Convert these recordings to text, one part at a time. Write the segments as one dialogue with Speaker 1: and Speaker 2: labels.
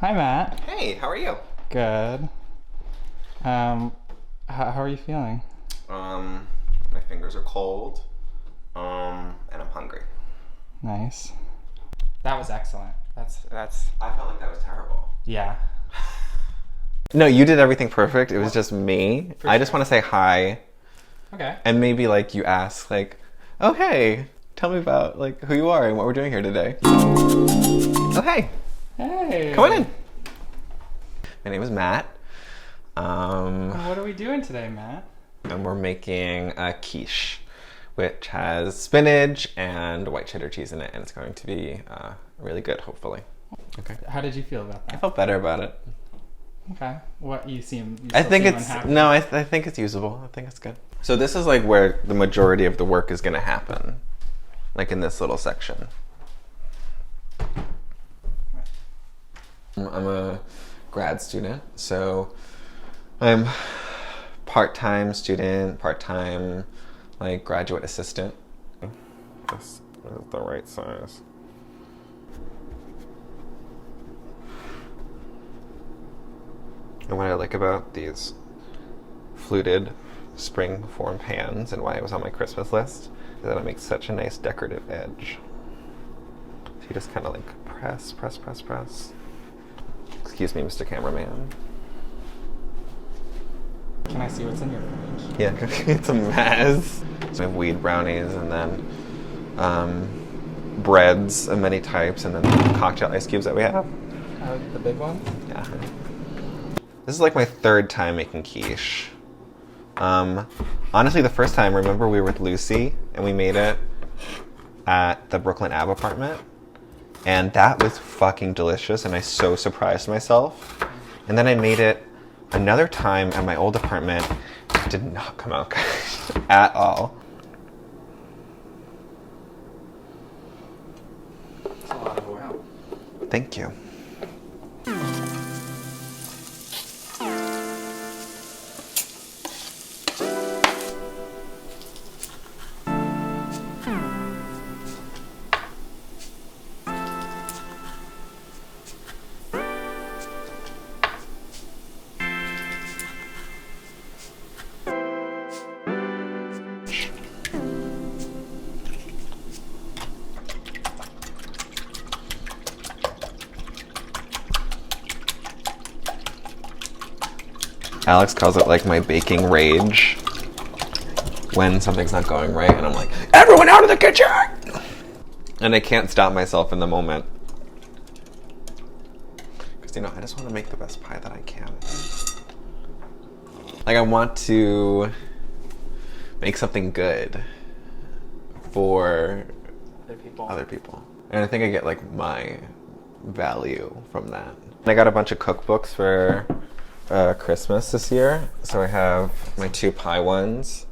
Speaker 1: Hi, Matt.
Speaker 2: Hey, how are you?
Speaker 1: Good. How are you feeling?
Speaker 2: My fingers are cold, and I'm hungry.
Speaker 1: Nice. That was excellent. That's.
Speaker 2: I felt like that was terrible.
Speaker 1: Yeah.
Speaker 2: No, you did everything perfect. It was just me. I just
Speaker 1: sure.
Speaker 2: want to say hi,
Speaker 1: Okay.
Speaker 2: and maybe like you ask like, oh hey, tell me about like who you are and what we're doing here today. Oh hey,
Speaker 1: Hey.
Speaker 2: come on in. My name is Matt.
Speaker 1: What are we doing today, Matt?
Speaker 2: And we're making a quiche, which has spinach and white cheddar cheese in it, and it's going to be really good, hopefully. Okay.
Speaker 1: How did you feel about
Speaker 2: I
Speaker 1: that?
Speaker 2: felt better about it.
Speaker 1: Okay. What you seem? You
Speaker 2: I
Speaker 1: still
Speaker 2: think
Speaker 1: seem
Speaker 2: it's
Speaker 1: unhappy.
Speaker 2: no. I think it's usable. I think it's good. So this is like where the majority of the work is going to happen, like in this little section. I'm a grad student, so I'm part-time student, part-time like graduate assistant. This is the right size. And what I like about these fluted spring form pans and why it was on my Christmas list is that it makes such a nice decorative edge. So you just kind of like press, press, press, press. Excuse me, Mr. Cameraman.
Speaker 1: Can I see what's in your fridge?
Speaker 2: Yeah, it's a mess. So I have weed brownies and then breads of many types and then the cocktail ice cubes that we have.
Speaker 1: The big one.
Speaker 2: Yeah. This is like my third time making quiche. Honestly, the first time, remember we were with Lucy and we made it at the Brooklyn Ave apartment. And that was fucking delicious and I so surprised myself. And then I made it another time at my old apartment. It did not come out good at all.
Speaker 1: That's a lot of oil.
Speaker 2: Thank you. Alex calls it like my baking rage when something's not going right and I'm like, everyone out of the kitchen! And I can't stop myself in the moment. Because, I just want to make the best pie that I can. Like, I want to make something good for other people. And I think I get, like, my value from that. And I got a bunch of cookbooks for Christmas this year. So I have my 2 pie ones.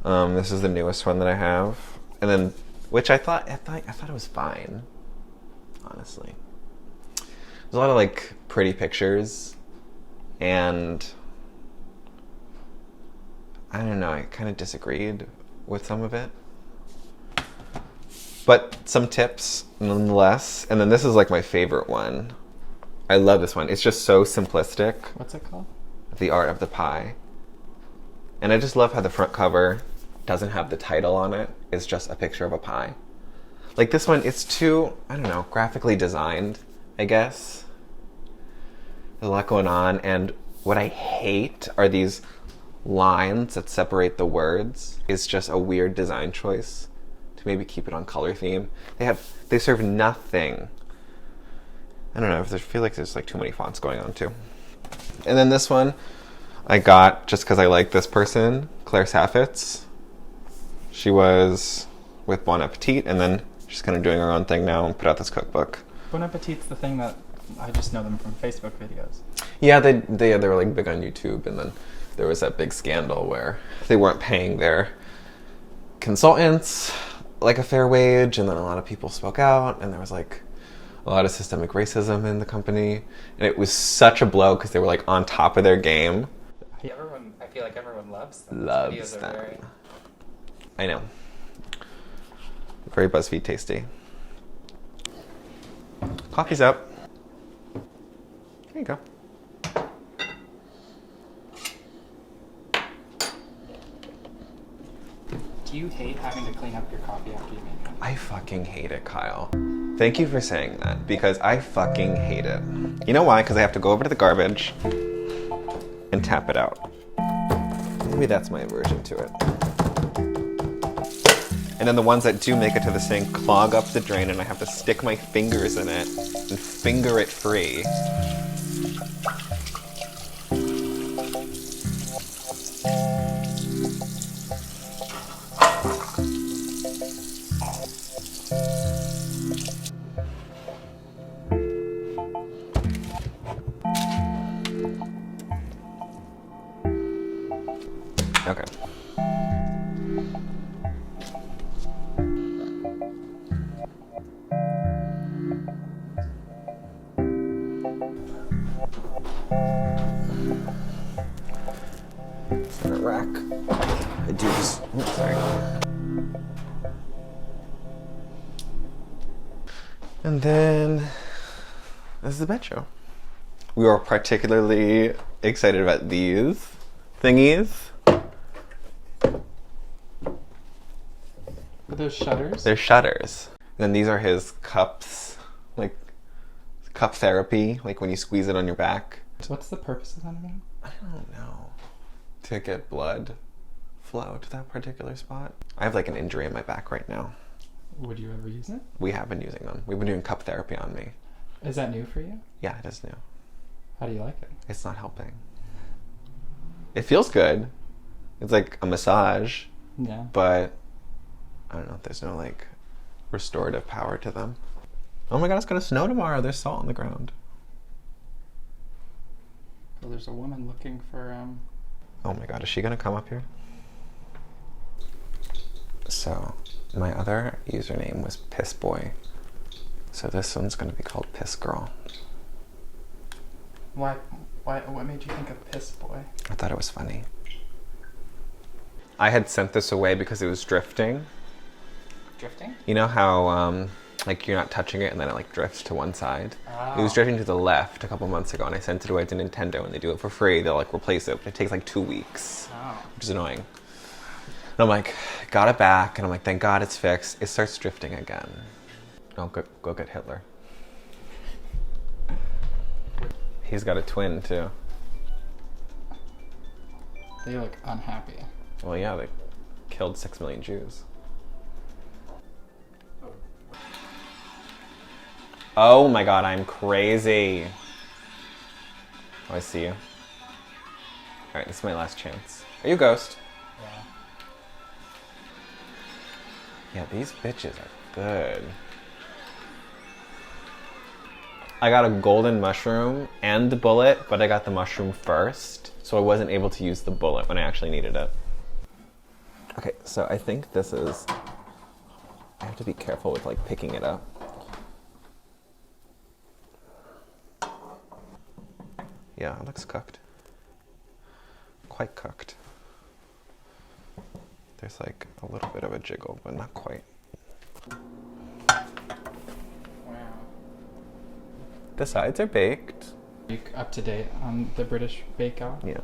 Speaker 2: This is the newest one that I have. And then, which I thought it was fine, honestly. There's a lot of like pretty pictures and I don't know, I kind of disagreed with some of it. But some tips nonetheless. And then this is like my favorite one. I love this one. It's just so simplistic.
Speaker 1: What's it called?
Speaker 2: The Art of the Pie. And I just love how the front cover doesn't have the title on it. It's just a picture of a pie. Like this one, it's too, I don't know, graphically designed, I guess. There's a lot going on. And what I hate are these lines that separate the words. It's just a weird design choice to maybe keep it on color theme. They serve nothing. I don't know, I feel like there's like too many fonts going on too. And then this one I got just because I like this person, Claire Saffitz. She was with Bon Appetit and then she's kind of doing her own thing now and put out this cookbook.
Speaker 1: Bon Appetit's the thing that I just know them from Facebook videos.
Speaker 2: Yeah, they were like big on YouTube and then there was that big scandal where they weren't paying their consultants like a fair wage and then a lot of people spoke out and there was like a lot of systemic racism in the company, and it was such a blow because they were like on top of their game.
Speaker 1: I feel like everyone loves them.
Speaker 2: Loves them. I know. Very BuzzFeed tasty. Coffee's up.
Speaker 1: Do you hate having to clean up your coffee after you make it?
Speaker 2: I fucking hate it, Kyle. Thank you for saying that, because I fucking hate it. You know why? Because I have to go over to the garbage and tap it out. Maybe that's my aversion to it. And then the ones that do make it to the sink clog up the drain, and I have to stick my fingers in it and finger it free. Okay. It's in a rack. I do just. Oops, sorry. And then this is the bed show. We were particularly excited about these thingies.
Speaker 1: Are those shutters?
Speaker 2: They're shutters. And then these are his cups, like cup therapy, like when you squeeze it on your back.
Speaker 1: What's the purpose of that again?
Speaker 2: I don't know. To get blood flow to that particular spot. I have like an injury in my back right now.
Speaker 1: Would you ever use it?
Speaker 2: We have been using them. We've been doing cup therapy on me.
Speaker 1: Is that new for you?
Speaker 2: Yeah, it is new.
Speaker 1: How do you like it?
Speaker 2: It's not helping. It feels good. It's like a massage,
Speaker 1: Yeah.
Speaker 2: but I don't know. There's no like restorative power to them. Oh my god, it's gonna snow tomorrow. There's salt on the ground.
Speaker 1: Well, there's a woman looking for
Speaker 2: Oh my god, is she gonna come up here? So, my other username was Piss Boy. So this one's gonna be called Piss Girl.
Speaker 1: Why? What made you think of Piss Boy?
Speaker 2: I thought it was funny. I had sent this away because it was drifting.
Speaker 1: Drifting?
Speaker 2: You know how like you're not touching it and then it like drifts to one side?
Speaker 1: Oh.
Speaker 2: It was drifting to the left a couple months ago, and I sent it away to Nintendo, and they do it for free. They'll like replace it, but it takes like 2 weeks,
Speaker 1: Oh.
Speaker 2: which is annoying. And I'm like, got it back, and I'm like, thank God it's fixed. It starts drifting again. Oh, go get Hitler. He's got a twin too.
Speaker 1: They look unhappy.
Speaker 2: Well, yeah, they killed 6 million Jews. Oh my god, I'm crazy. Oh, I see you. Alright, this is my last chance. Are you a ghost?
Speaker 1: Yeah.
Speaker 2: Yeah, these bitches are good. I got a golden mushroom and the bullet, but I got the mushroom first, so I wasn't able to use the bullet when I actually needed it. Okay, so I think this is... I have to be careful with like picking it up. Yeah, it looks cooked. Quite cooked. There's like a little bit of a jiggle, but not quite.
Speaker 1: Wow.
Speaker 2: The sides are baked.
Speaker 1: You up to date on the British Bake Off?
Speaker 2: Yeah.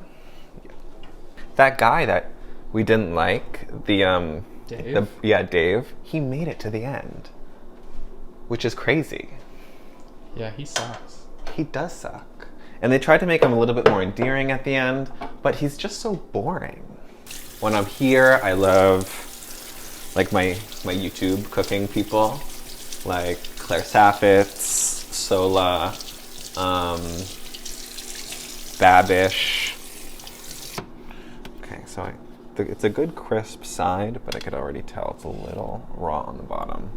Speaker 2: That guy that we didn't like,
Speaker 1: Dave?
Speaker 2: Dave, he made it to the end, which is crazy.
Speaker 1: Yeah, he sucks.
Speaker 2: He does suck. And they tried to make him a little bit more endearing at the end, but he's just so boring. When I'm here, I love like my YouTube cooking people, like Claire Saffitz, Sola, Babish. Okay, so it's a good crisp side, but I could already tell it's a little raw on the bottom.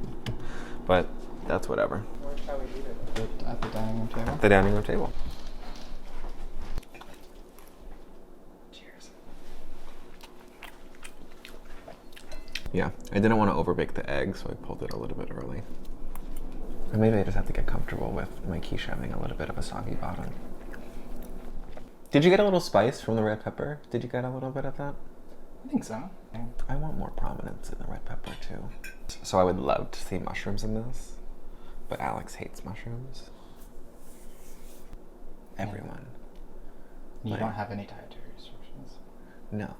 Speaker 2: But that's whatever.
Speaker 1: Where shall we eat it? At the dining room table?
Speaker 2: The dining room table.
Speaker 1: Cheers.
Speaker 2: Yeah, I didn't want to overbake the egg, so I pulled it a little bit early. And maybe I just have to get comfortable with my quiche having a little bit of a soggy bottom. Did you get a little spice from the red pepper? Did you get a little bit of that?
Speaker 1: I think so. Yeah.
Speaker 2: I want more prominence in the red pepper too. So I would love to see mushrooms in this, but Alex hates mushrooms. Everyone.
Speaker 1: You
Speaker 2: Like-
Speaker 1: don't have any dietary restrictions.
Speaker 2: No.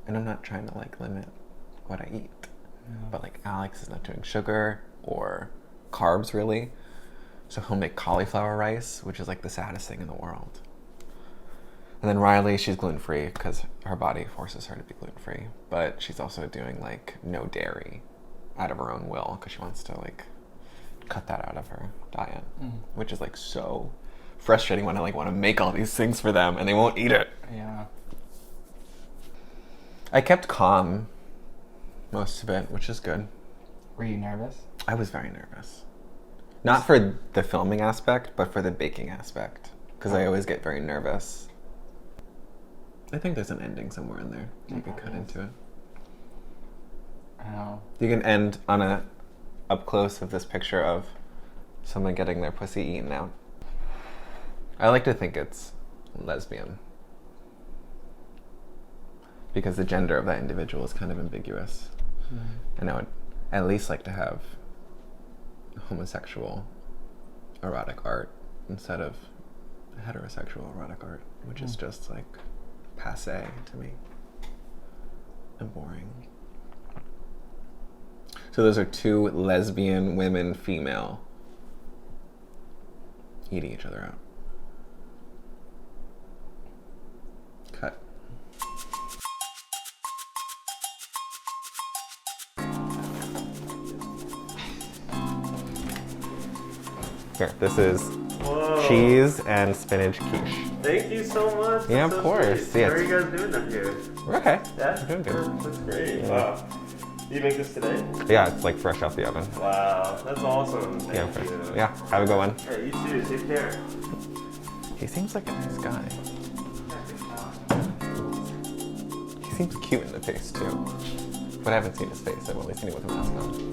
Speaker 2: And I'm not trying to like limit what I eat. But like Alex is not doing sugar or carbs really. So he'll make cauliflower rice, which is like the saddest thing in the world. And then Riley, she's gluten-free because her body forces her to be gluten-free. But she's also doing like no dairy out of her own will because she wants to like cut that out of her diet, which is like so frustrating when I like want to make all these things for them and they won't eat it.
Speaker 1: Yeah.
Speaker 2: I kept calm most of it, which is good.
Speaker 1: Were you nervous?
Speaker 2: I was very nervous. Not for the filming aspect, but for the baking aspect. Because I always get very nervous. I think there's an ending somewhere in there. You can cut into it.
Speaker 1: I know.
Speaker 2: You can end on a up close of this picture of someone getting their pussy eaten out. I like to think it's lesbian. Because the gender of that individual is kind of ambiguous. And I would at least like to have homosexual erotic art instead of heterosexual erotic art, which is just like passe to me and boring. So those are two lesbian women, female, eating each other out. Cut. Here, this is cheese and spinach quiche.
Speaker 3: Thank you so much.
Speaker 2: Yeah,
Speaker 3: That's
Speaker 2: of
Speaker 3: so
Speaker 2: course.
Speaker 3: sweet.
Speaker 2: Yeah.
Speaker 3: How are you guys doing up here?
Speaker 2: We're okay.
Speaker 3: Yeah?
Speaker 2: We're doing good.
Speaker 3: That's great.
Speaker 2: Yeah.
Speaker 3: Wow. You make this today?
Speaker 2: Yeah, it's like fresh out the oven.
Speaker 3: Wow. That's awesome. Thank
Speaker 2: Yeah,
Speaker 3: you.
Speaker 2: yeah. Have a good one.
Speaker 3: Yeah, you too. Take care.
Speaker 2: He seems like a nice guy. He seems cute in the face too. But I haven't seen his face. I've only seen it with a mask on.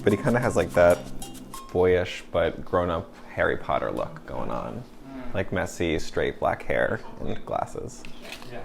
Speaker 2: But he kind of has like that boyish but grown-up Harry Potter look going on. Like messy, straight black hair and glasses.
Speaker 1: Yeah.